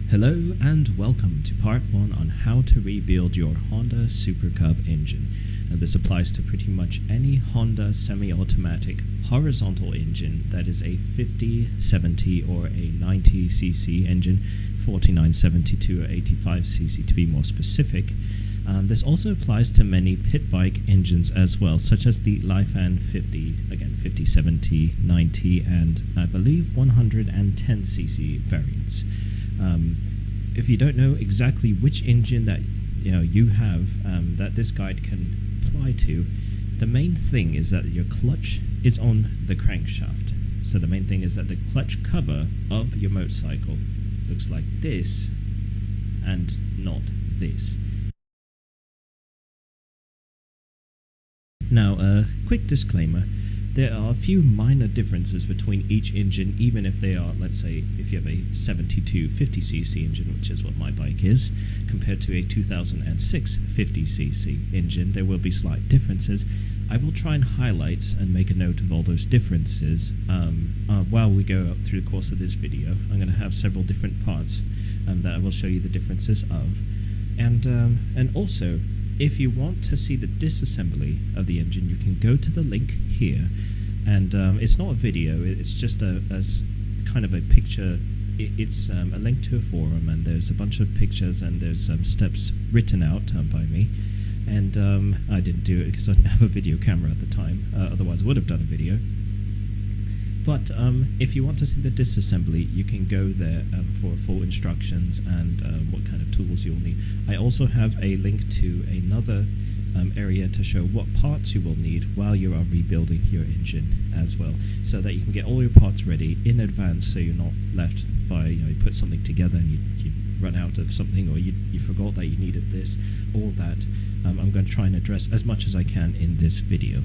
Hello and welcome to part 1 on how to rebuild your Honda Super Cub engine. This applies to pretty much any Honda semi-automatic horizontal engine that is a 50, 70 or a 90cc engine, 49, 72 or 85cc to be more specific. This also applies to many pit bike engines as well, such as the Lifan 50, again 50, 70, 90 and I believe 110cc variants. If you don't know exactly which engine that you have that this guide can apply to, the main thing is that your clutch is on the crankshaft. So the main thing is that the clutch cover of your motorcycle looks like this and not this. Now, a quick disclaimer. There are a few minor differences between each engine, even if they are, let's say, if you have a 72 50cc engine, which is what my bike is, compared to a 2006 50cc engine, there will be slight differences. I will try and highlight and make a note of all those differences while we go up through the course of this video. I'm going to have several different parts that I will show you the differences of. And also, if you want to see the disassembly of the engine, you can go to the link here, and it's not a video, it's just a kind of a picture. It's a link to a forum, and there's a bunch of pictures, and there's steps written out by me, and I didn't do it because I didn't have a video camera at the time, otherwise I would have done a video. But if you want to see the disassembly, you can go there for full instructions and what kind of tools you'll need. I also have a link to another area to show what parts you will need while you are rebuilding your engine as well, so that you can get all your parts ready in advance, so you're not left by, you put something together and you run out of something, or you forgot that you needed this or that. I'm going to try and address as much as I can in this video.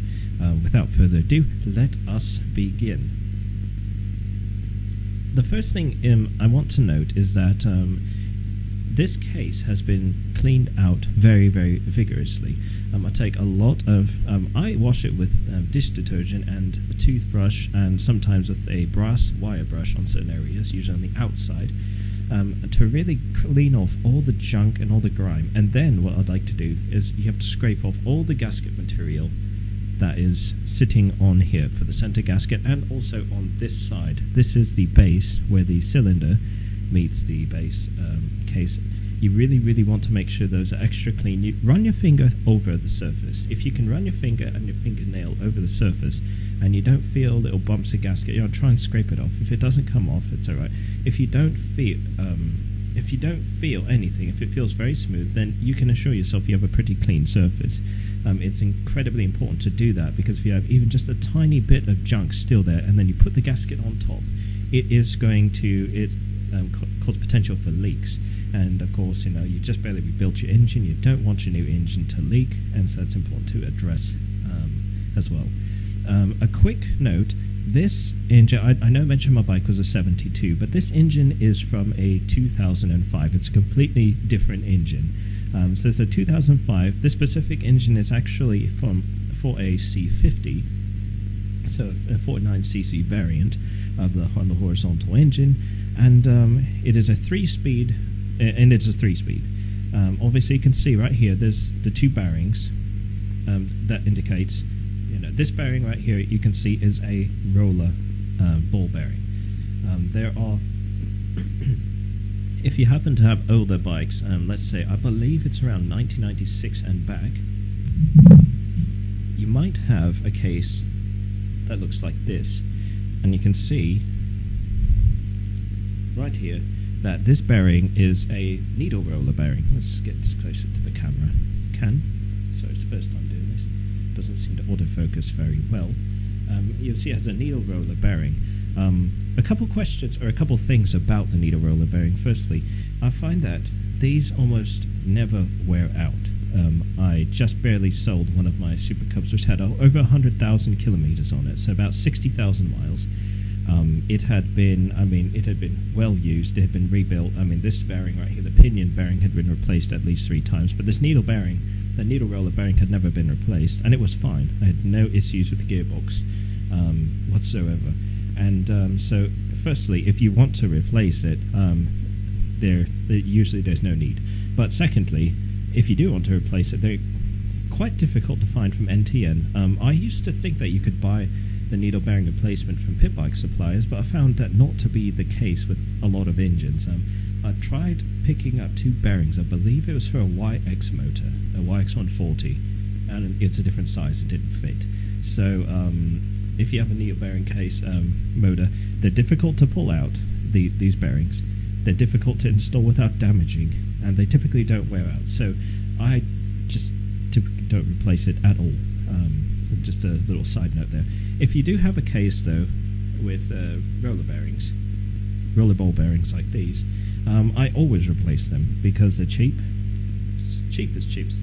Without further ado, let us begin. The first thing I want to note is that this case has been cleaned out very, very vigorously. I take a lot of, I wash it with dish detergent and a toothbrush, and sometimes with a brass wire brush on certain areas, usually on the outside, to really clean off all the junk and all the grime. And then what I'd like to do is you have to scrape off all the gasket material that is sitting on here for the center gasket, and also on this side. This is the base where the cylinder meets the base case. You really, really want to make sure those are extra clean. You run your finger over the surface. If you can run your finger and your fingernail over the surface and you don't feel little bumps of gasket, try and scrape it off. If it doesn't come off, it's alright. If you don't feel anything, if it feels very smooth, then you can assure yourself you have a pretty clean surface. It's incredibly important to do that, because if you have even just a tiny bit of junk still there, and then you put the gasket on top, it is going to cause potential for leaks. And of course, you just barely rebuilt your engine. You don't want your new engine to leak, and so that's important to address as well. A quick note. This engine, I know I mentioned my bike was a 72, but this engine is from a 2005. It's a completely different engine. So it's a 2005. This specific engine is actually for a C50, so a 49cc variant of the Honda horizontal engine, and it is a 3-speed, and it's a 3-speed. Obviously, you can see right here, there's the 2 bearings that indicates. This bearing right here, you can see, is a roller ball bearing. There are, if you happen to have older bikes, let's say, I believe it's around 1996 and back, you might have a case that looks like this, and you can see right here that this bearing is a needle roller bearing. Let's get this closer to the camera. So it's the first time doing this. Doesn't seem to autofocus very well. You'll see it has a needle roller bearing. A couple questions, or a couple things about the needle roller bearing. Firstly, I find that these almost never wear out. I just barely sold one of my Super Cubs, which had over 100,000 kilometers on it, so about 60,000 miles. It had been well used. It had been rebuilt. This bearing right here, the pinion bearing, had been replaced at least 3 times, but this needle bearing, the needle roller bearing, had never been replaced, and it was fine. I had no issues with the gearbox whatsoever. And so, firstly, if you want to replace it, usually there's no need. But secondly, if you do want to replace it, they're quite difficult to find from NTN. I used to think that you could buy the needle bearing replacement from pitbike suppliers, but I found that not to be the case with a lot of engines. I tried picking up 2 bearings. I believe it was for a YX motor, a YX140, and it's a different size, it didn't fit. So if you have a needle bearing case motor, they're difficult to pull out, these bearings. They're difficult to install without damaging, and they typically don't wear out. So I just typically don't replace it at all. So just a little side note there. If you do have a case though with roller ball bearings like these, I always replace them because they're cheap. It's cheap as chips.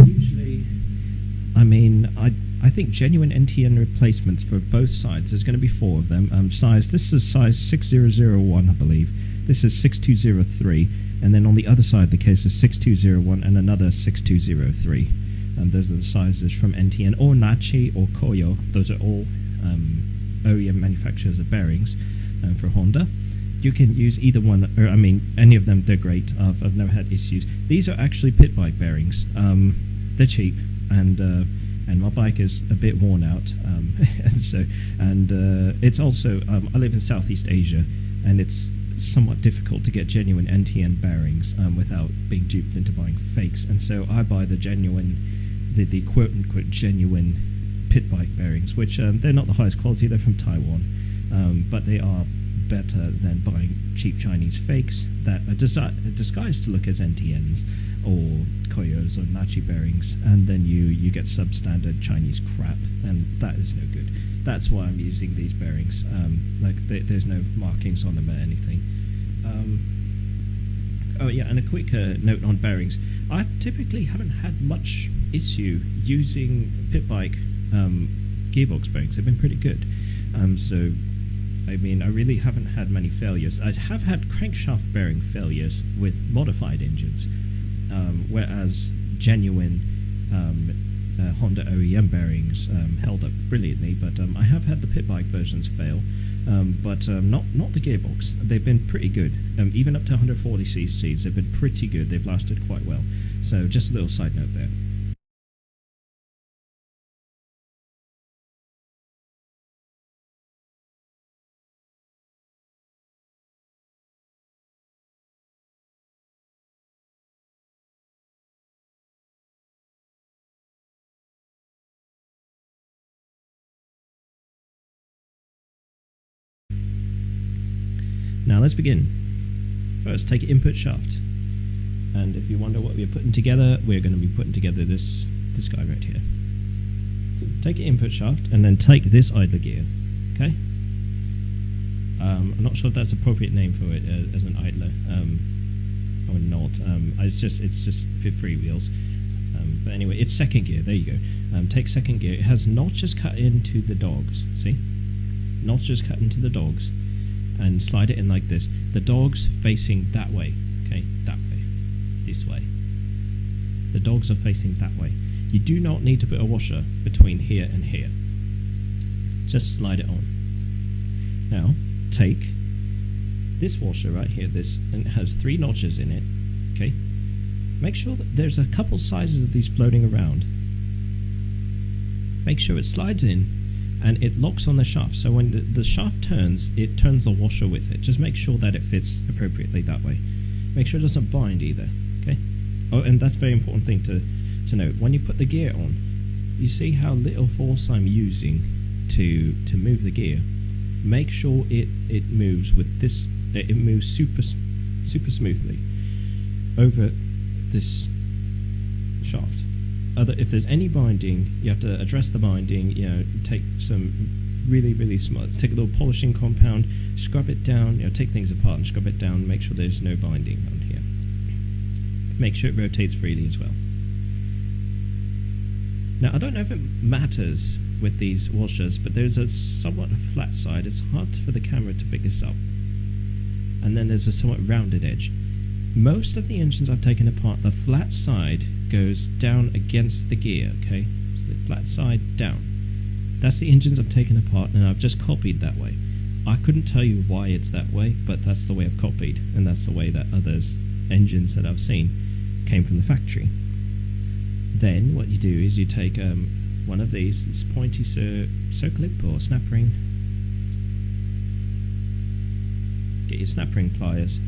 Usually, I mean, I think genuine NTN replacements for both sides, there's going to be 4 of them. This is size 6001, I believe. This is 6203, and then on the other side of the case is 6201 and another 6203. And those are the sizes from NTN or Nachi or Koyo. Those are all OEM manufacturers of bearings for Honda. You can use either one, or I mean, any of them. They're great. I've never had issues. These are actually pit bike bearings. They're cheap, and my bike is a bit worn out. It's also I live in Southeast Asia, and it's somewhat difficult to get genuine NTN bearings without being duped into buying fakes. And so I buy the genuine, the quote-unquote genuine pit bike bearings, which they're not the highest quality. They're from Taiwan, but they are better than buying cheap Chinese fakes that are disguised to look as NTNs or Koyos or Nachi bearings, and then you get substandard Chinese crap, and that is no good. That's why I'm using these bearings. There's no markings on them or anything. Oh yeah, and a quick note on bearings. I typically haven't had much issue using pit bike gearbox bearings. They've been pretty good. So I mean, I really haven't had many failures. I have had crankshaft bearing failures with modified engines, whereas genuine Honda OEM bearings held up brilliantly. But I have had the pit bike versions fail, but not the gearbox. They've been pretty good. Even up to 140 cc's, they've been pretty good. They've lasted quite well. So just a little side note there. Now let's begin. First, take an input shaft, and if you wonder what we're putting together, we're going to be putting together this guy right here. So take an input shaft, and then take this idler gear. Okay. I'm not sure if that's the appropriate name for it as an idler, or not. It's just for freewheels. But anyway, it's second gear. There you go. Take second gear. It has notches cut into the dogs. See, notches cut into the dogs. And slide it in like this. The dog's facing that way, okay? That way. This way. The dogs are facing that way. You do not need to put a washer between here and here. Just slide it on. Now, take this washer right here, and it has 3 notches in it, okay? Make sure that there's a couple sizes of these floating around. Make sure it slides in, and it locks on the shaft, so when the shaft turns, it turns the washer with it. Just make sure that it fits appropriately that way. Make sure it doesn't bind either, okay? Oh, and that's a very important thing to note. When you put the gear on, you see how little force I'm using to move the gear. Make sure it moves with this. It moves super smoothly over this shaft. If there's any binding, you have to address the binding. Take some really smart. Take a little polishing compound, scrub it down. Take things apart and scrub it down. Make sure there's no binding on here. Make sure it rotates freely as well. Now, I don't know if it matters with these washers, but there's a somewhat flat side. It's hard for the camera to pick this up. And then there's a somewhat rounded edge. Most of the engines I've taken apart, the flat side goes down against the gear, okay? So the flat side down. That's the engines I've taken apart, and I've just copied that way. I couldn't tell you why it's that way, but that's the way I've copied, and that's the way that others engines that I've seen came from the factory. Then what you do is you take one of these, this pointy circlip or snap ring. Get your snap ring pliers.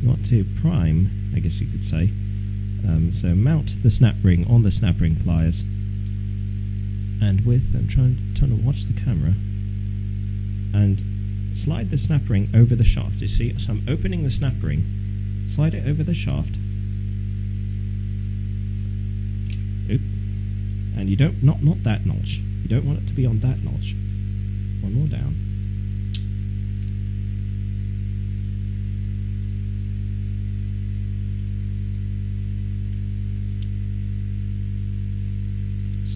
You want to prime, I guess you could say. So mount the snap ring on the snap ring pliers, and I'm trying to watch the camera, and slide the snap ring over the shaft. You see, so I'm opening the snap ring, slide it over the shaft. Oop. And you don't, not that notch. You don't want it to be on that notch. One more down.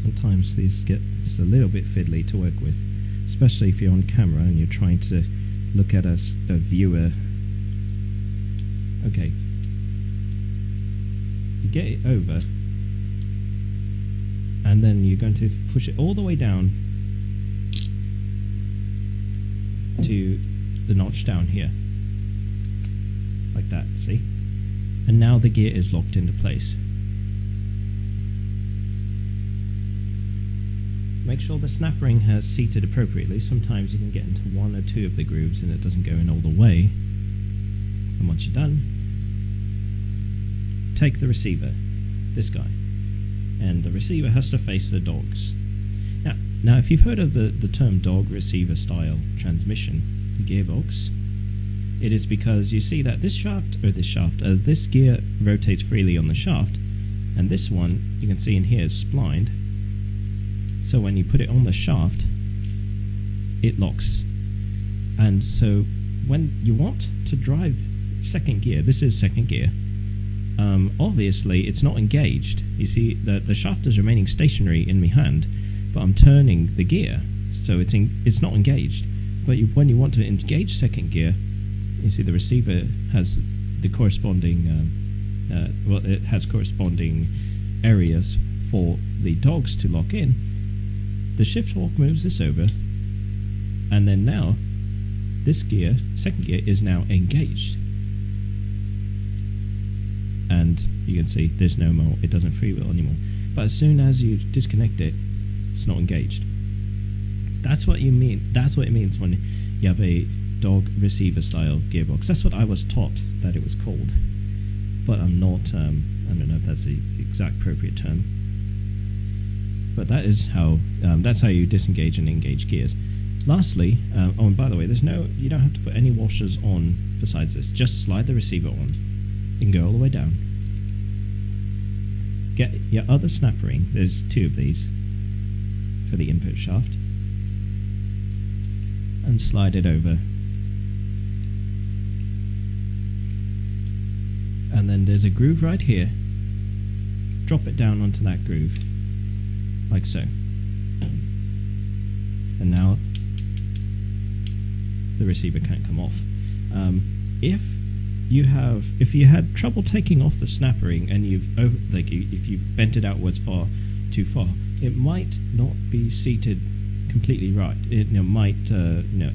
Sometimes these get just a little bit fiddly to work with, especially if you're on camera and you're trying to look at a viewer. Okay. You get it over, and then you're going to push it all the way down to the notch down here, like that, see? And now the gear is locked into place. Make sure the snap ring has seated appropriately. Sometimes you can get into one or two of the grooves and it doesn't go in all the way. And once you're done, take the receiver, this guy, and the receiver has to face the dogs. Now if you've heard of the term dog receiver style transmission, the gearbox, it is because you see that this gear rotates freely on the shaft, and this one you can see in here is splined. So when you put it on the shaft, it locks. And so when you want to drive second gear, this is second gear, obviously it's not engaged. You see, the shaft is remaining stationary in my hand, but I'm turning the gear, so it's not engaged. But when you want to engage second gear, you see the receiver has the corresponding, it has corresponding areas for the dogs to lock in. The shift fork moves this over, and then now this gear, second gear, is now engaged. And you can see there's no more, it doesn't freewheel anymore. But as soon as you disconnect it, it's not engaged. That's what you mean. That's what it means when you have a dog receiver style gearbox. That's what I was taught that it was called, but I'm not. I don't know if that's the exact appropriate term. But that is how. That's how you disengage and engage gears. Lastly, oh, and by the way, you don't have to put any washers on besides this. Just slide the receiver on. You can go all the way down. Get your other snap ring. There's two of these for the input shaft, and slide it over. And then there's a groove right here. Drop it down onto that groove, like so. And now the receiver can't come off. If you had trouble taking off the snap ring and if you've bent it outwards too far, it might not be seated completely right. It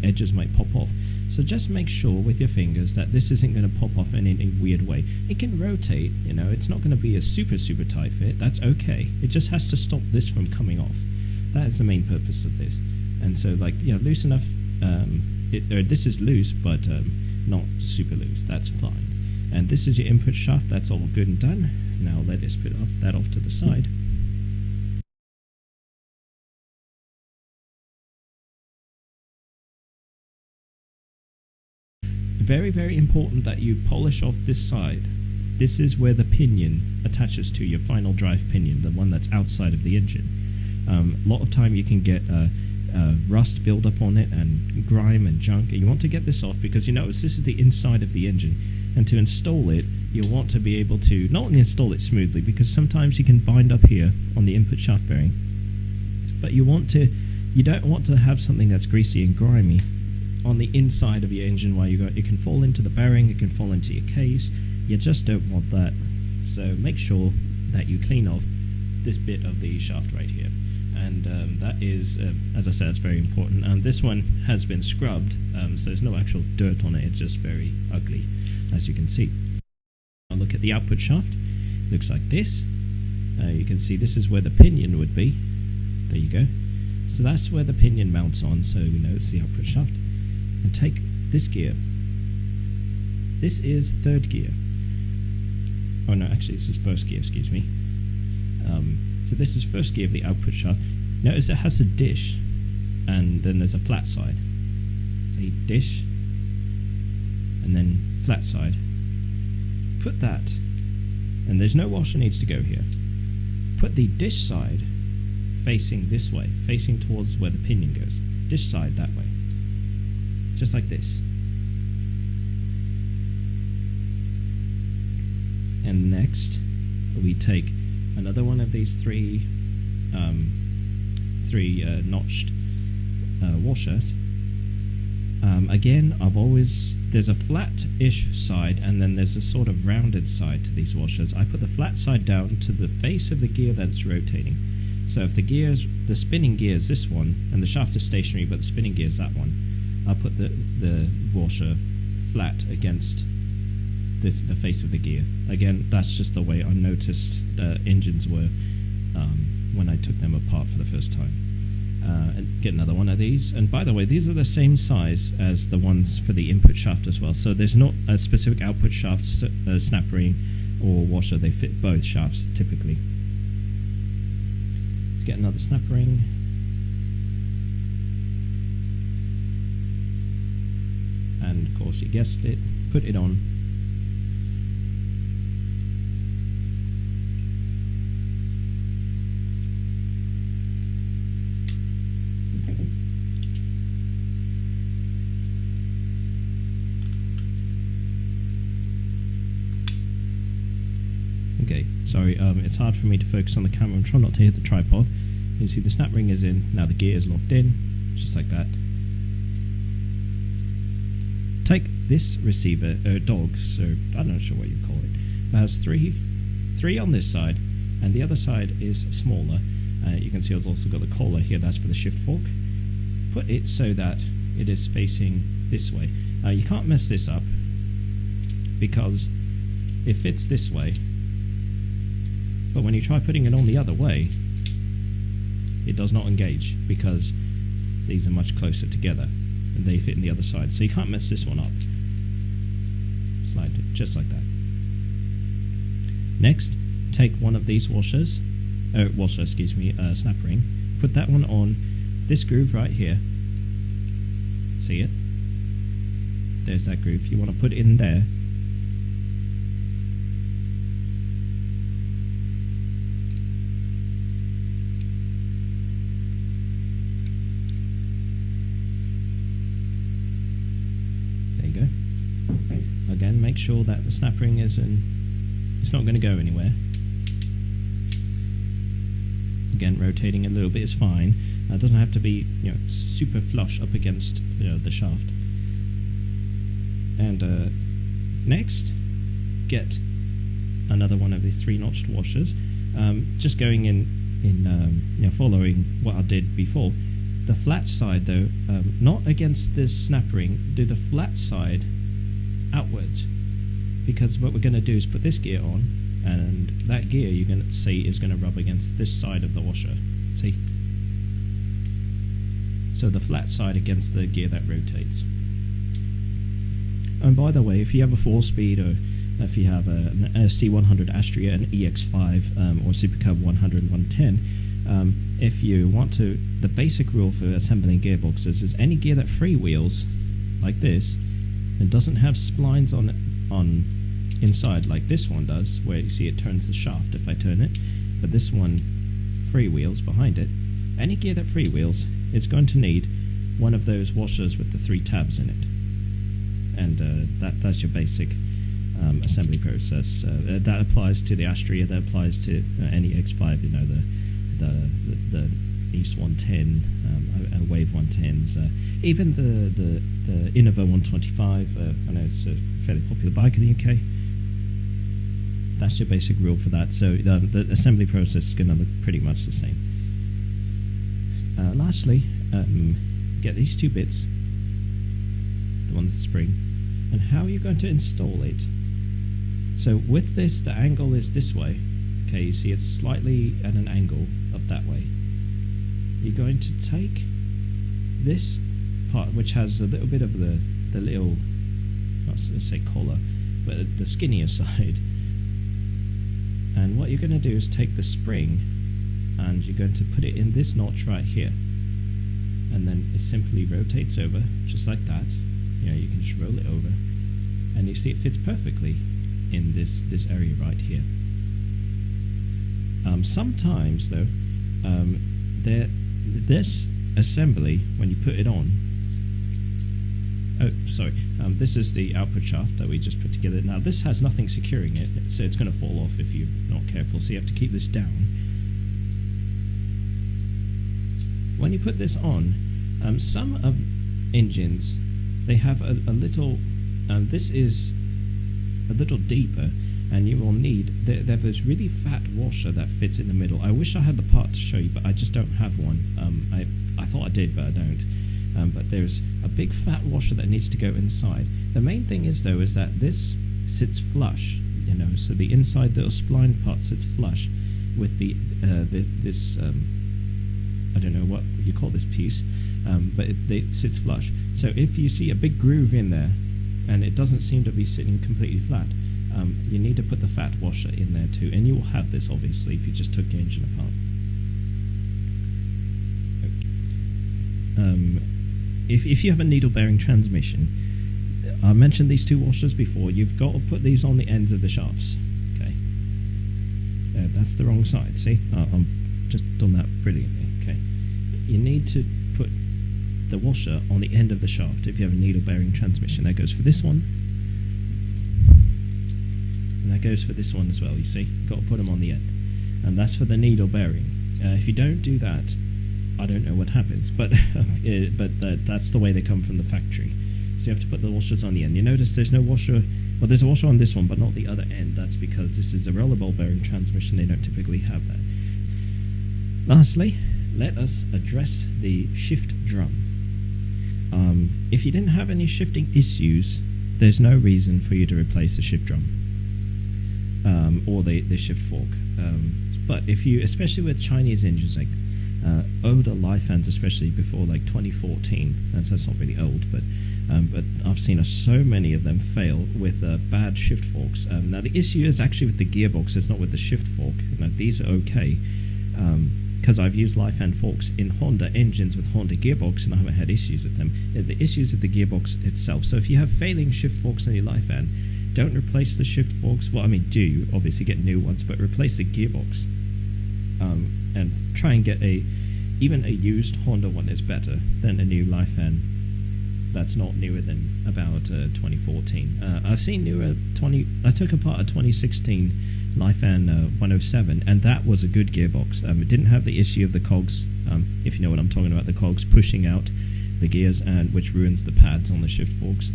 edges might pop off. So just make sure with your fingers that this isn't going to pop off in any weird way. It can rotate, it's not going to be a super tight fit. That's okay. It just has to stop this from coming off. That is the main purpose of this. And so, loose enough. This is loose, but not super loose. That's fine. And this is your input shaft. That's all good and done. Now let us put that off to the side. Very, very important that you polish off this side. This is where the pinion attaches to your final drive pinion, the one that's outside of the engine. A lot of time you can get rust build up on it and grime and junk. You want to get this off because this is the inside of the engine, and to install it you'll want to be able to not only install it smoothly, because sometimes you can bind up here on the input shaft bearing, but you don't want to have something that's greasy and grimy on the inside of your engine while it can fall into the bearing, it can fall into your case. You just don't want that. So make sure that you clean off this bit of the shaft right here. and that is, as I said, it's very important. And this one has been scrubbed, so there's no actual dirt on it. It's just very ugly, as you can see. Now look at the output shaft. It looks like this. You can see this is where the pinion would be. There you go. So that's where the pinion mounts on, so we know it's the output shaft. And take this gear. This is third gear. Oh no, actually this is first gear, excuse me. So this is first gear of the output shaft. Notice it has a dish, and then there's a flat side. See, dish, and then flat side. Put that, and there's no washer needs to go here. Put the dish side facing this way, facing towards where the pinion goes. Dish side that way. Just like this. And next, we take another one of these three notched washers. Again, there's a flat-ish side, and then there's a sort of rounded side to these washers. I put the flat side down to the face of the gear that's rotating. So if the spinning gear is this one, and the shaft is stationary, but the spinning gear is that one, I'll put the washer flat against the face of the gear. Again, that's just the way I noticed engines were when I took them apart for the first time. And get another one of these. And by the way, these are the same size as the ones for the input shaft as well. So there's not a specific output shaft, snap ring, or washer. They fit both shafts typically. Let's get another snap ring. And of course, you guessed it. Put it on. Okay, sorry, it's hard for me to focus on the camera. I'm trying not to hit the tripod. You see the snap ring is in, now the gear is locked in, just like that. Take this receiver, dog, so I'm not sure what you call it. It has three on this side, and the other side is smaller. You can see it's also got the collar here, that's for the shift fork. Put it so that it is facing this way. You can't mess this up, because it fits this way. But when you try putting it on the other way, it does not engage, because these are much closer together and they fit in the other side. So you can't mess this one up. Slide it just like that. Next, take one of these washers, snap ring, put that one on this groove right here. See it? There's that groove. You want to put it in there. Again, make sure that the snap ring is in, it's not going to go anywhere. Again, rotating a little bit is fine. It doesn't have to be, super flush up against the shaft. And next, get another one of these 3-notched washers. Just going in following what I did before. The flat side though, not against this snap ring. Do the flat side outwards, because what we're going to do is put this gear on, and that gear you're going to see is going to rub against this side of the washer. See? So the flat side against the gear that rotates. And by the way, if you have a 4-speed, or if you have a C100 Astria, an EX5, or Super Cub 100 110, if you want to, the basic rule for assembling gearboxes is any gear that freewheels like this and doesn't have splines on inside like this one does, where you see it turns the shaft if I turn it, but this one freewheels behind it. Any gear that freewheels, it's going to need one of those washers with the 3 tabs in it, and that's your basic assembly process. That applies to the Astria, that applies to any X5, the East 110, Wave 110s, even the Innova 125. I know it's a fairly popular bike in the UK. That's your basic rule for that. So the assembly process is going to look pretty much the same. Lastly, get these two bits, the one with the spring, and how are you going to install it? So with this, the angle is this way. Okay, you see it's slightly at an angle up that way. You're going to take this part, which has a little bit of the little, not to say collar, but the skinnier side. And what you're going to do is take the spring and you're going to put it in this notch right here. And then it simply rotates over, just like that. You know, you can just roll it over. And you see it fits perfectly in this area right here. Sometimes though, this assembly, when you put it on, this is the output shaft that we just put together. Now this has nothing securing it, so it's going to fall off if you're not careful, so you have to keep this down. When you put this on, some of engines, they have a little, this is a little deeper, and you will need, there's this really fat washer that fits in the middle. I wish I had the part to show you, but I just don't have one. I thought I did, but I don't. But there's a big fat washer that needs to go inside. The main thing is though, is that this sits flush, you know, so the inside little spline part sits flush with this I don't know what you call this piece, but it sits flush. So if you see a big groove in there, and it doesn't seem to be sitting completely flat, you need to put the fat washer in there too, and you will have this obviously if you just took the engine apart. If you have a needle bearing transmission, I mentioned these two washers before, you've got to put these on the ends of the shafts. Okay, that's the wrong side, see? I'm just done that brilliantly. Okay, you need to put the washer on the end of the shaft if you have a needle bearing transmission. That goes for this one, and that goes for this one as well, you see? Got to put them on the end, and that's for the needle bearing. If you don't do that, I don't know what happens, but that's the way they come from the factory. So you have to put the washers on the end. You notice there's no washer, well there's a washer on this one, but not the other end. That's because this is a rollerball bearing transmission, they don't typically have that. Lastly, let us address the shift drum. If you didn't have any shifting issues, there's no reason for you to replace the shift drum, or the shift fork. But if you, especially with Chinese engines, like older Lifans, especially before like 2014, and so that's not really old, but I've seen so many of them fail with bad shift forks. Now the issue is actually with the gearboxes, not with the shift fork. Now these are okay, because I've used Lifan forks in Honda engines with Honda gearbox, and I haven't had issues with them. The issues with the gearbox itself. So if you have failing shift forks on your Lifan, don't replace the shift forks. Well, I mean, do obviously get new ones, but replace the gearbox. And try and get even a used Honda one is better than a new Lifan that's not newer than about 2014. I've seen newer I took apart a 2016 Lifan 107, and that was a good gearbox. It didn't have the issue of the cogs, if you know what I'm talking about, the cogs pushing out the gears, and which ruins the pads on the shift forks.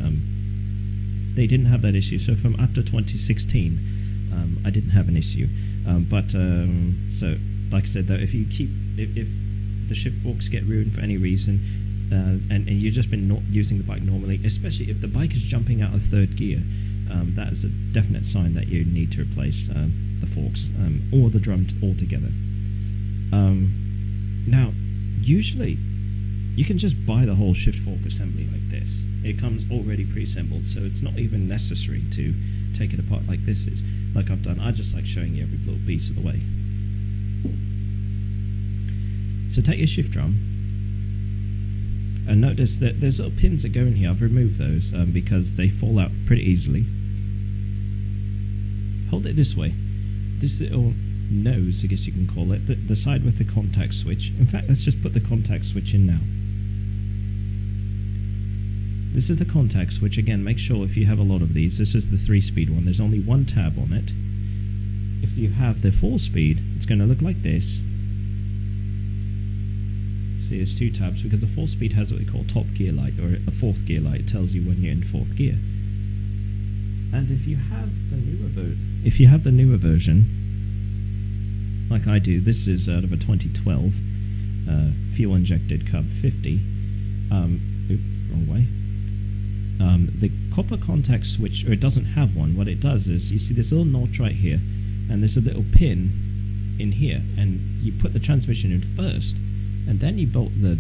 They didn't have that issue, so from after 2016 I didn't have an issue. So like I said though, if the shift forks get ruined for any reason, and you've just been not using the bike normally, especially if the bike is jumping out of third gear, that is a definite sign that you need to replace the forks or the drum altogether. Now, usually you can just buy the whole shift fork assembly like this. It comes already pre-assembled, so it's not even necessary to take it apart like this is. Like I've done, I just like showing you every little piece of the way. So take your shift drum, and notice that there's little pins that go in here. I've removed those because they fall out pretty easily. Hold it this way. This little nose, I guess you can call it, the side with the contact switch. In fact, let's just put the contact switch in now. This is the contact switch. Again, make sure if you have a lot of these, this is the 3-speed one. There's only one tab on it. If you have the 4-speed, it's going to look like this. See, there's 2 tabs because the 4-speed has what we call top gear light, or a 4th gear light. It tells you when you're in 4th gear. And if you have the newer version, like I do, this is out of a 2012. fuel injected Cub 50. Oops, wrong way. The copper contact switch, or it doesn't have one. What it does is, you see this little notch right here, and there's a little pin in here, and you put the transmission in first, and then you bolt the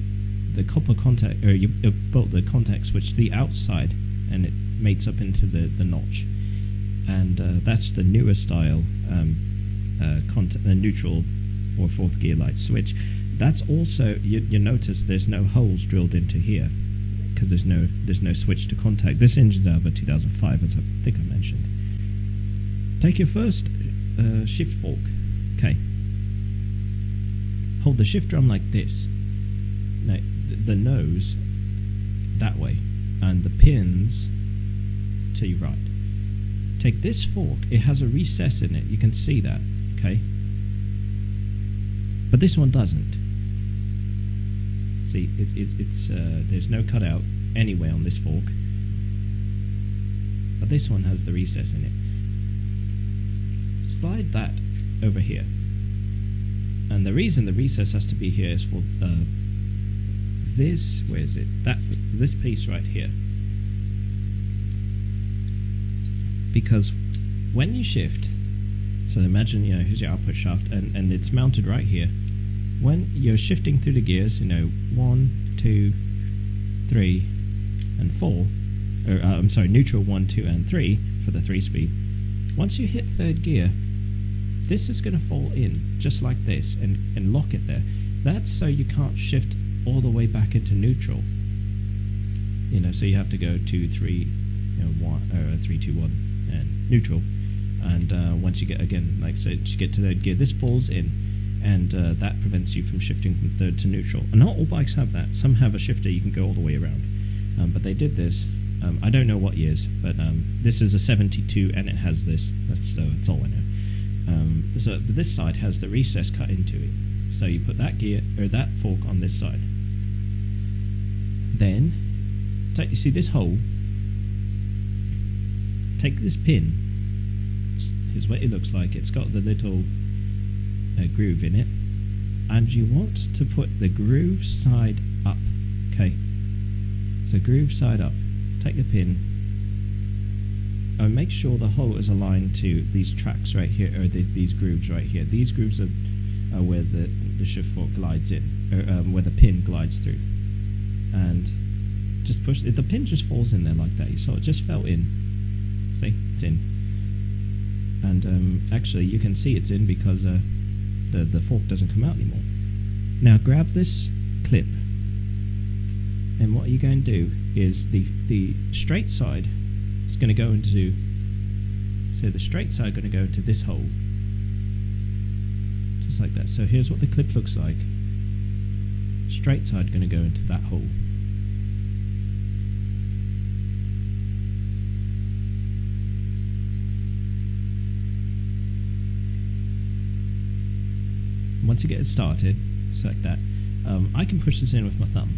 copper contact, or you bolt the contact switch to the outside, and it mates up into the notch. And that's the newer style neutral or fourth gear light switch. That's also, you notice there's no holes drilled into here, because there's no switch to contact. This engine's out of a 2005, as I think I mentioned. Take your first shift fork. Okay. Hold the shift drum like this. Now, the nose that way, and the pins to your right. Take this fork. It has a recess in it. You can see that. Okay. But this one doesn't. See, it's there's no cutout anywhere on this fork, but this one has the recess in it. Slide that over here, and the reason the recess has to be here is for this. Where is it? This piece right here, because when you shift, so imagine, here's your output shaft, and it's mounted right here. When you're shifting through the gears, 1, 2, 3, and 4, or I'm sorry, neutral 1, 2, and 3 for the 3-speed. Once you hit third gear, this is going to fall in just like this and lock it there. That's so you can't shift all the way back into neutral. So you have to go 2, 3, 1, or 3, 2, 1, and neutral. And once you get, again, like I said, you get to third gear, this falls in. And that prevents you from shifting from third to neutral. And not all bikes have that. Some have a shifter you can go all the way around. But they did this. I don't know what years, but this is a 72 and it has this. That's all I know. So this side has the recess cut into it. So you put that gear, or that fork, on this side. Then, you see this hole? Take this pin. Here's what it looks like. It's got the little groove in it, and you want to put the groove side up. Okay, so groove side up. Take the pin and make sure the hole is aligned to these tracks right here, or these grooves right here. These grooves are where the shift fork glides in, or where the pin glides through. And just push it. The pin just falls in there like that. You saw it just fell in. See, it's in. And actually, you can see it's in because the fork doesn't come out anymore. Now grab this clip, and what you're going to do is the straight side is going to go into, so the straight side going to go into this hole, just like that. So here's what the clip looks like. Straight side going to go into that hole. Once you get it started, select that. I can push this in with my thumb.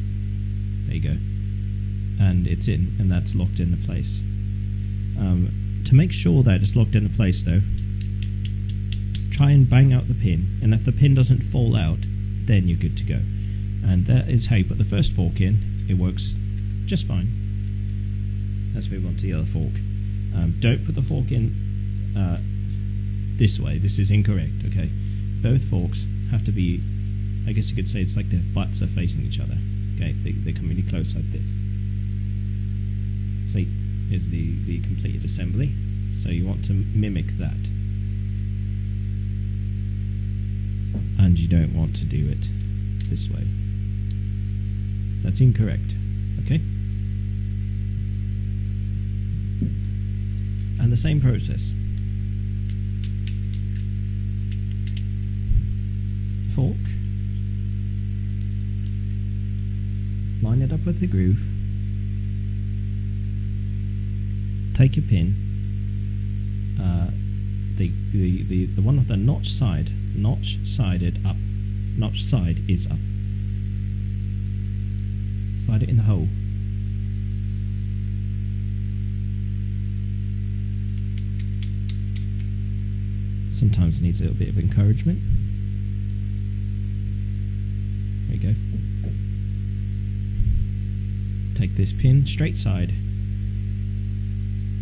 There you go. And it's in, and that's locked into place. To make sure that it's locked into place though, try and bang out the pin, and if the pin doesn't fall out, then you're good to go. And that is how you put the first fork in. It works just fine. Let's move on to the other fork. Don't put the fork in this way. This is incorrect, okay? Both forks have to be, I guess you could say it's like their butts are facing each other. Okay, they come really close like this. See, here's the completed assembly. So you want to mimic that. And you don't want to do it this way. That's incorrect. Okay? And the same process. Fork, line it up with the groove, take your pin, the one with the notch side is up, slide it in the hole, sometimes it needs a little bit of encouragement. There you take this pin, straight side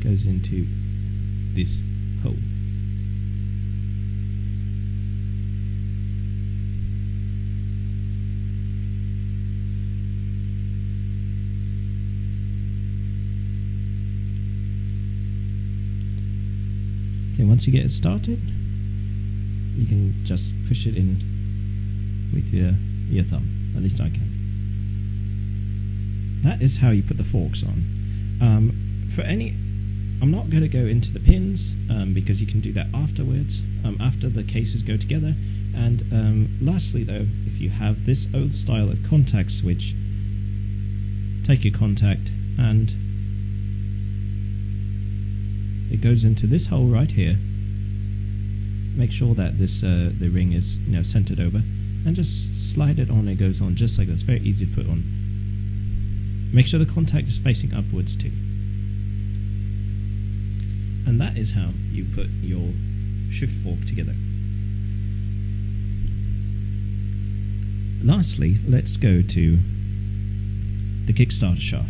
goes into this hole. Okay, once you get it started, you can just push it in with your thumb. At least I can. That is how you put the forks on. I'm not going to go into the pins because you can do that afterwards, after the cases go together. And lastly though, if you have this old style of contact switch, take your contact and it goes into this hole right here. Make sure that this the ring is centered over, and just slide it on. It goes on just like this. Very easy to put on. Make sure the contact is facing upwards too. And that is how you put your shift fork together. Lastly, let's go to the Kickstarter shaft.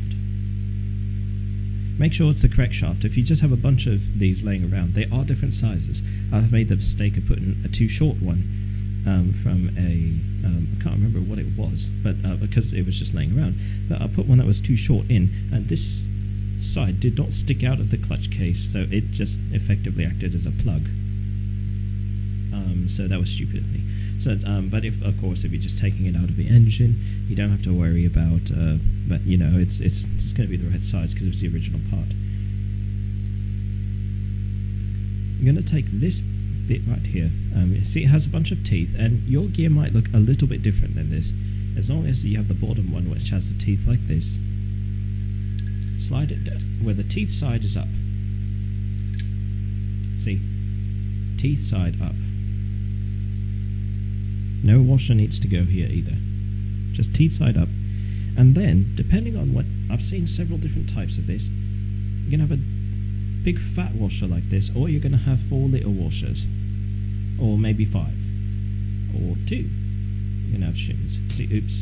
Make sure it's the correct shaft. If you just have a bunch of these laying around, they are different sizes. I've made the mistake of putting a too short one from a I can't remember what it was, but because it was just laying around. But I put one that was too short in, and this side did not stick out of the clutch case, so it just effectively acted as a plug. So that was stupid of me. So, but if you're just taking it out of the engine, you don't have to worry about. But it's going to be the right size because it was the original part. I'm going to take this bit right here. See, it has a bunch of teeth, and your gear might look a little bit different than this. As long as you have the bottom one, which has the teeth like this, slide it down where the teeth side is up. See, teeth side up. No washer needs to go here either. Just teeth side up. And then, depending on what... I've seen several different types of this. You're going to have a big fat washer like this, or you're going to have 4 little washers. Or maybe 5. Or 2. You're going to have shims. See, oops.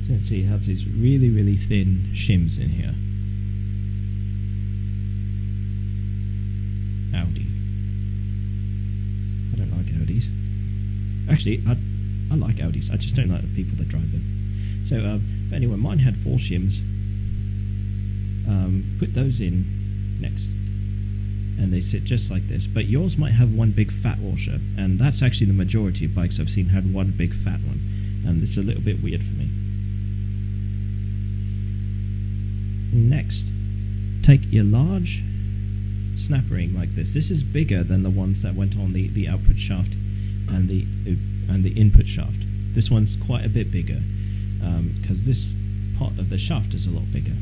So see, it has these really, really thin shims in here. Audi. I don't like Audis. Actually, I like Audis, I just don't like the people that drive them. So, but anyway, mine had 4 shims. Put those in next. And they sit just like this. But yours might have one big fat washer, and that's actually the majority of bikes I've seen had one big fat one. And this is a little bit weird for me. Next, take your large snap ring like this. This is bigger than the ones that went on the output shaft and the input shaft. This one's quite a bit bigger because this part of the shaft is a lot bigger.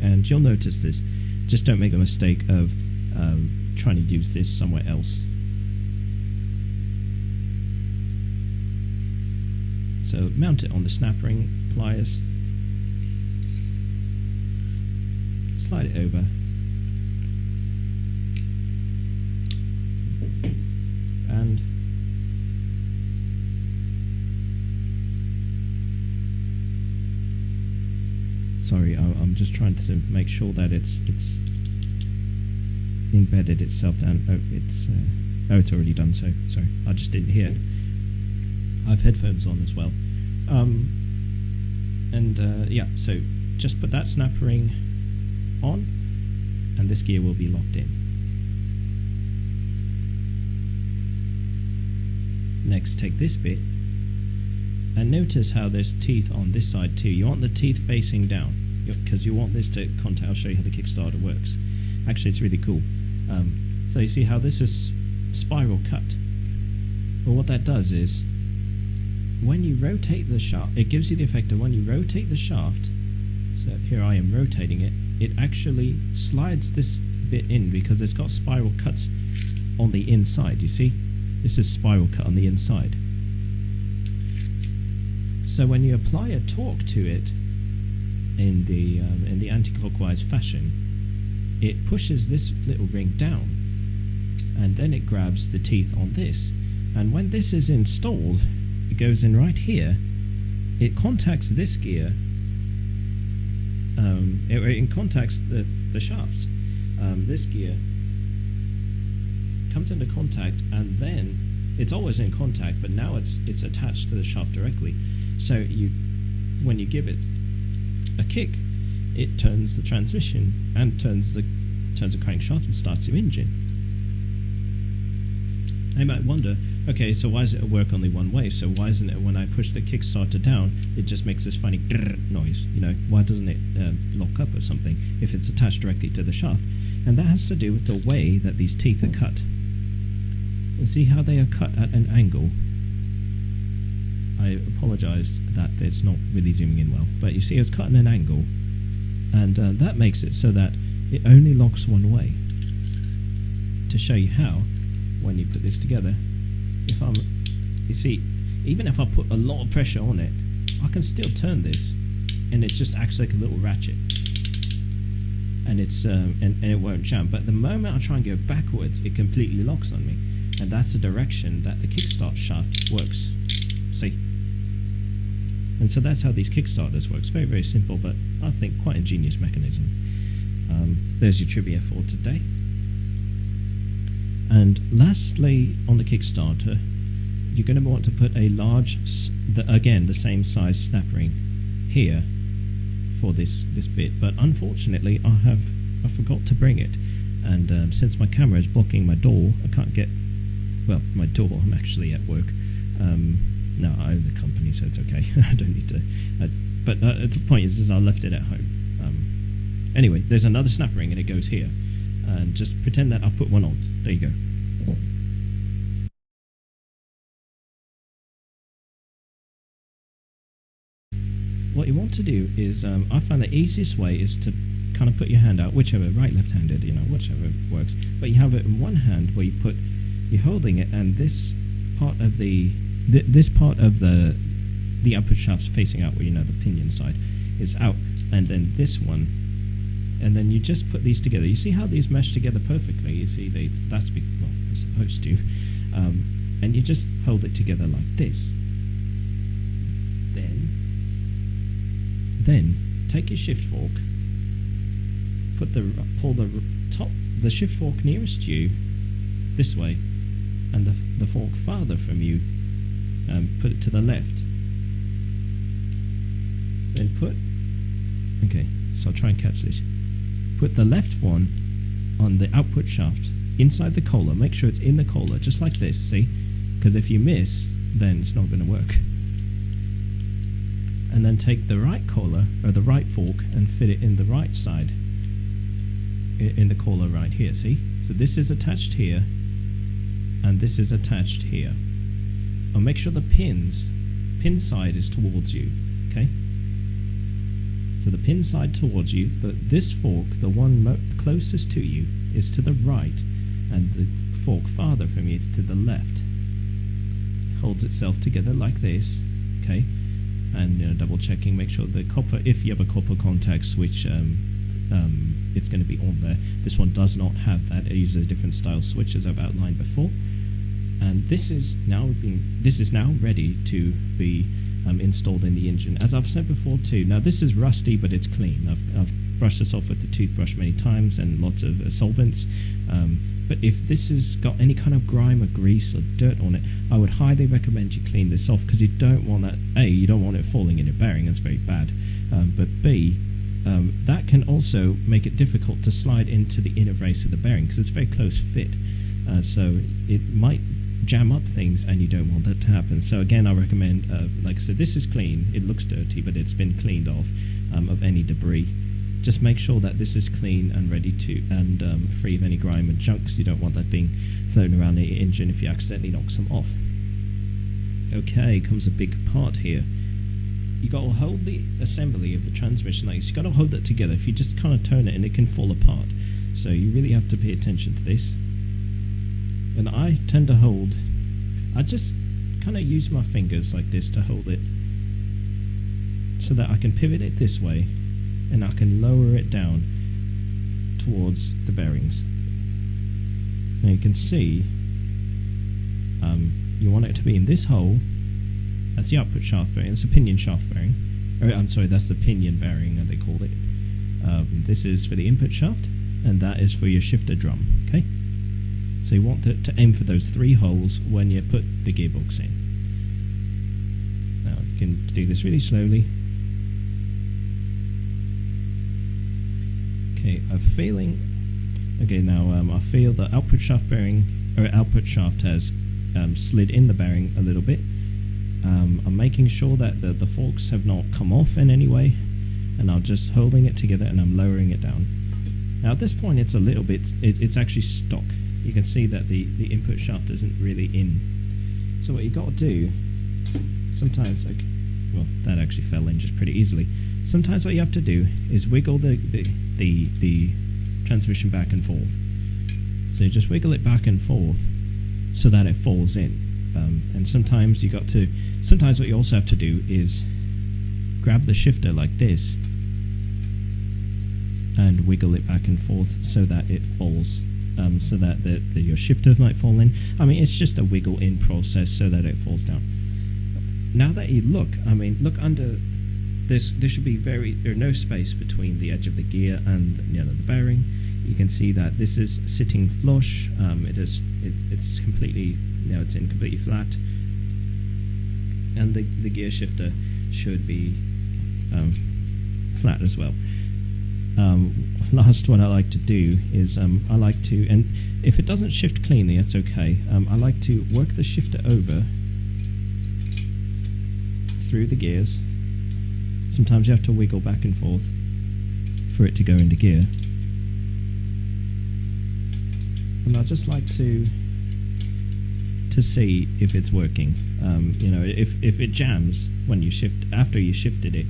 And you'll notice this. Just don't make a mistake of trying to use this somewhere else. So mount it on the snap ring pliers. Slide it over. And sorry, I'm just trying to make sure that it's embedded itself down. Oh, it's already done so. Sorry, I just didn't hear it. I have headphones on as well. Yeah, so just put that snap ring on, and this gear will be locked in. Next, take this bit, and notice how there's teeth on this side too. You want the teeth facing down, because you want this to contact. I'll show you how the Kickstarter works. Actually, it's really cool. So you see how this is spiral cut. Well, what that does is, when you rotate the shaft, it gives you the effect of when you rotate the shaft, so here I am rotating it, it actually slides this bit in because it's got spiral cuts on the inside, you see? This is spiral cut on the inside. So when you apply a torque to it in the anti-clockwise fashion, it pushes this little ring down, and then it grabs the teeth on this. And when this is installed, it goes in right here, it contacts this gear, it contacts the shafts. This gear comes into contact, and then it's always in contact, but now it's attached to the shaft directly. So when you give it a kick, it turns the transmission and turns the crankshaft and starts your engine. You might wonder, okay, so why does it work only one way? So why isn't it when I push the Kickstarter down, it just makes this funny noise? You know, why doesn't it lock up or something if it's attached directly to the shaft? And that has to do with the way that these teeth are cut. You see how they are cut at an angle? I apologise that it's not really zooming in well, but you see it's cut at an angle, and that makes it so that it only locks one way. To show you how, when you put this together, you see, even if I put a lot of pressure on it, I can still turn this, and it just acts like a little ratchet, and it's and it won't jam. But the moment I try and go backwards, it completely locks on me, and that's the direction that the kickstart shaft works. See? And so that's how these Kickstarters works. Very, very simple, but I think quite ingenious mechanism. There's your trivia for today. And lastly, on the Kickstarter, you're going to want to put a large, again the same size snap ring here for this bit. But unfortunately, I forgot to bring it, and since my camera is blocking my door, I can't get my door. I'm actually at work. No, I own the company, so it's okay. I don't need to. But the point is I left it at home. Anyway, there's another snap ring, and it goes here. And just pretend that I'll put one on. There you go. What you want to do is, I find the easiest way is to kind of put your hand out, whichever, right, left-handed, you know, whichever works. But you have it in one hand where you're holding it, and this part of the output shaft's facing out, where you know the pinion side is out, and then this one. And then you just put these together. You see how these mesh together perfectly? You see they're supposed to. And you just hold it together like this. Then take your shift fork, pull the shift fork nearest you this way, and the fork farther from you, put it to the left. Then okay, so I'll try and catch this. Put the left one on the output shaft inside the collar. Make sure it's in the collar, just like this, see? Because if you miss, then it's not going to work. And then take the right collar, or the right fork, and fit it in the right side, in the collar right here, see? So this is attached here, and this is attached here. And make sure the pin side is towards you, okay? So the pin side towards you, but this fork, the one closest to you, is to the right, and the fork farther from you is to the left. Holds itself together like this, okay? And double checking, make sure the copper, if you have a copper contact switch, it's going to be on there. This one does not have that. It uses a different style switch, as I've outlined before. And this is now ready to be installed in the engine, as I've said before too. Now this is rusty, but it's clean. I've brushed this off with the toothbrush many times and lots of solvents. But if this has got any kind of grime or grease or dirt on it, I would highly recommend you clean this off, because you don't want that. A, you don't want it falling in your bearing. That's very bad. But B, that can also make it difficult to slide into the inner brace of the bearing, because it's very close fit. So it might jam up things, and you don't want that to happen. So again, I recommend, like I said, this is clean. It looks dirty, but it's been cleaned off of any debris. Just make sure that this is clean and ready to, and free of any grime and junk, because you don't want that being floating around the engine if you accidentally knock some off. Okay, comes a big part here. You got to hold the assembly of the transmission legs. You got to hold it together. If you just kind of turn it, and it can fall apart. So you really have to pay attention to this. And I tend to hold, I just kind of use my fingers like this to hold it, so that I can pivot it this way, and I can lower it down towards the bearings. Now you can see, you want it to be in this hole. That's the output shaft bearing. It's a pinion shaft bearing. I'm sorry, that's the pinion bearing, as they call it. This is for the input shaft, and that is for your shifter drum. Okay, so you want to aim for those 3 holes when you put the gearbox in. Now you can do this really slowly. Okay, I'm feeling. Okay, now I feel the output shaft bearing, or output shaft has slid in the bearing a little bit. I'm making sure that the forks have not come off in any way, and I'm just holding it together and I'm lowering it down. Now at this point it's a little bit, it's actually stuck. You can see that the input shaft isn't really in. So what you got to do, sometimes, like, well, that actually fell in just pretty easily. Sometimes what you have to do is wiggle the transmission back and forth. So you just wiggle it back and forth so that it falls in. And sometimes sometimes what you also have to do is grab the shifter like this and wiggle it back and forth so that it falls, so that your shifter might fall in. I mean, it's just a wiggle in process so that it falls down. Now that you look, I mean, look under this. There should be no space between the edge of the gear and the bearing. You can see that this is sitting flush. It's completely, it's in completely flat, and the gear shifter should be flat as well. Last one I like to do is I like to, and if it doesn't shift cleanly, that's okay. I like to work the shifter over through the gears. Sometimes you have to wiggle back and forth for it to go into gear. And I just like to see if it's working. If it jams when you shift, after you shifted it,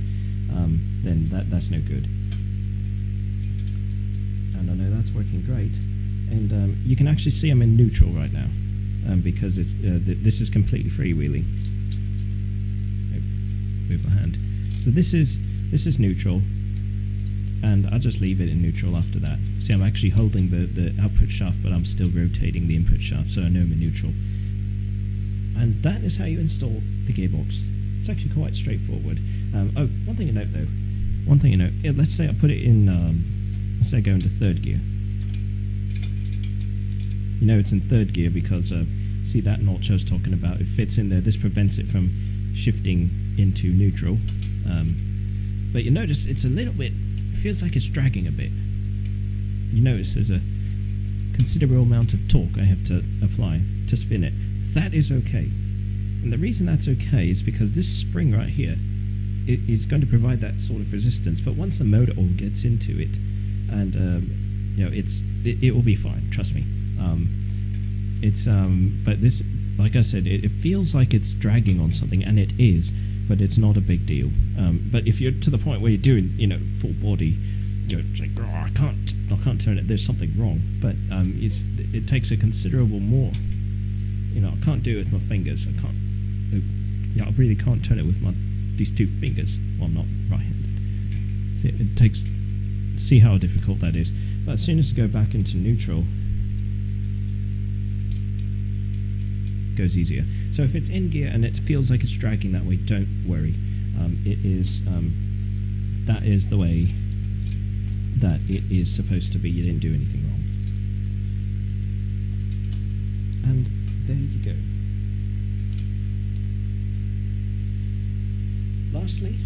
then that's no good. And I know that's working great. And you can actually see I'm in neutral right now, because it's this is completely freewheeling. Move my hand. So this is neutral, and I just leave it in neutral after that. See, I'm actually holding the output shaft, but I'm still rotating the input shaft, so I know I'm in neutral. And that is how you install the gearbox. It's actually quite straightforward. One thing to note though. Yeah, let's say I put it in, let's say I go into 3rd gear. You know it's in 3rd gear because, see that notch I was talking about, it fits in there. This prevents it from shifting into neutral. But you notice it's a little bit, it feels like it's dragging a bit. You notice there's a considerable amount of torque I have to apply to spin it. That is okay. And the reason that's okay is because this spring right here, it is going to provide that sort of resistance, but once the motor oil gets into it, and it will be fine, trust me. But this, like I said, it feels like it's dragging on something, and it is, but it's not a big deal. But if you're to the point where you're doing, full body, you're like, oh, I can't turn it. There's something wrong. But it takes a considerable more. I can't do it with my fingers. I really can't turn it with these 2 fingers. Well, I'm not right-handed. See how difficult that is. But as soon as you go back into neutral, it goes easier. So if it's in gear and it feels like it's dragging that way, don't worry. That is the way that it is supposed to be. You didn't do anything wrong. And there you go. Lastly,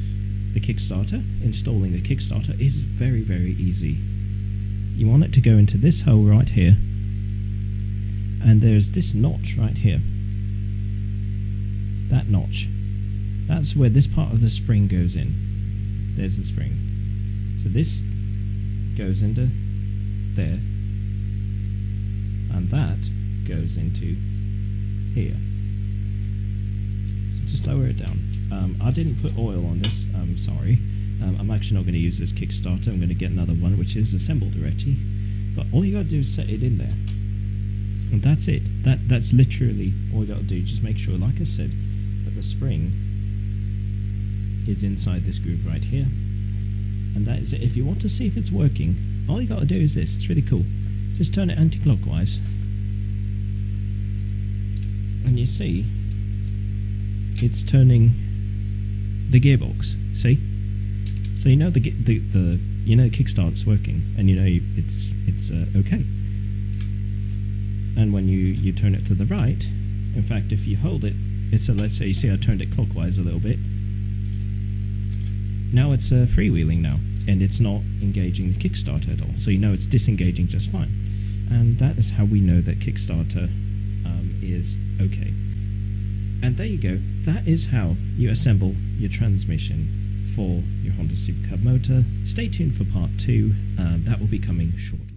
the Kickstarter. Installing the Kickstarter is very, very easy. You want it to go into this hole right here, and there's this notch right here. That notch. That's where this part of the spring goes in. There's the spring. So this goes into there, and that goes into here. So just lower it down. I didn't put oil on this, I'm sorry. I'm actually not going to use this Kickstarter. I'm going to get another one which is assembled already. But all you got to do is set it in there, and that's it. That's literally all you got to do. Just make sure, like I said, that the spring is inside this groove right here, and that is it. If you want to see if it's working, all you got to do is this. It's really cool. Just turn it anti-clockwise, and you see it's turning the gearbox. See? So you know the you know Kickstarter's working, and you know it's okay. And when you turn it to the right, in fact, if you hold it, let's say you see I turned it clockwise a little bit. Now it's freewheeling now, and it's not engaging the Kickstarter at all. So you know it's disengaging just fine. And that is how we know that Kickstarter is okay. And there you go. That is how you assemble your transmission for your Honda Super Cub motor. Stay tuned for part 2. That will be coming shortly.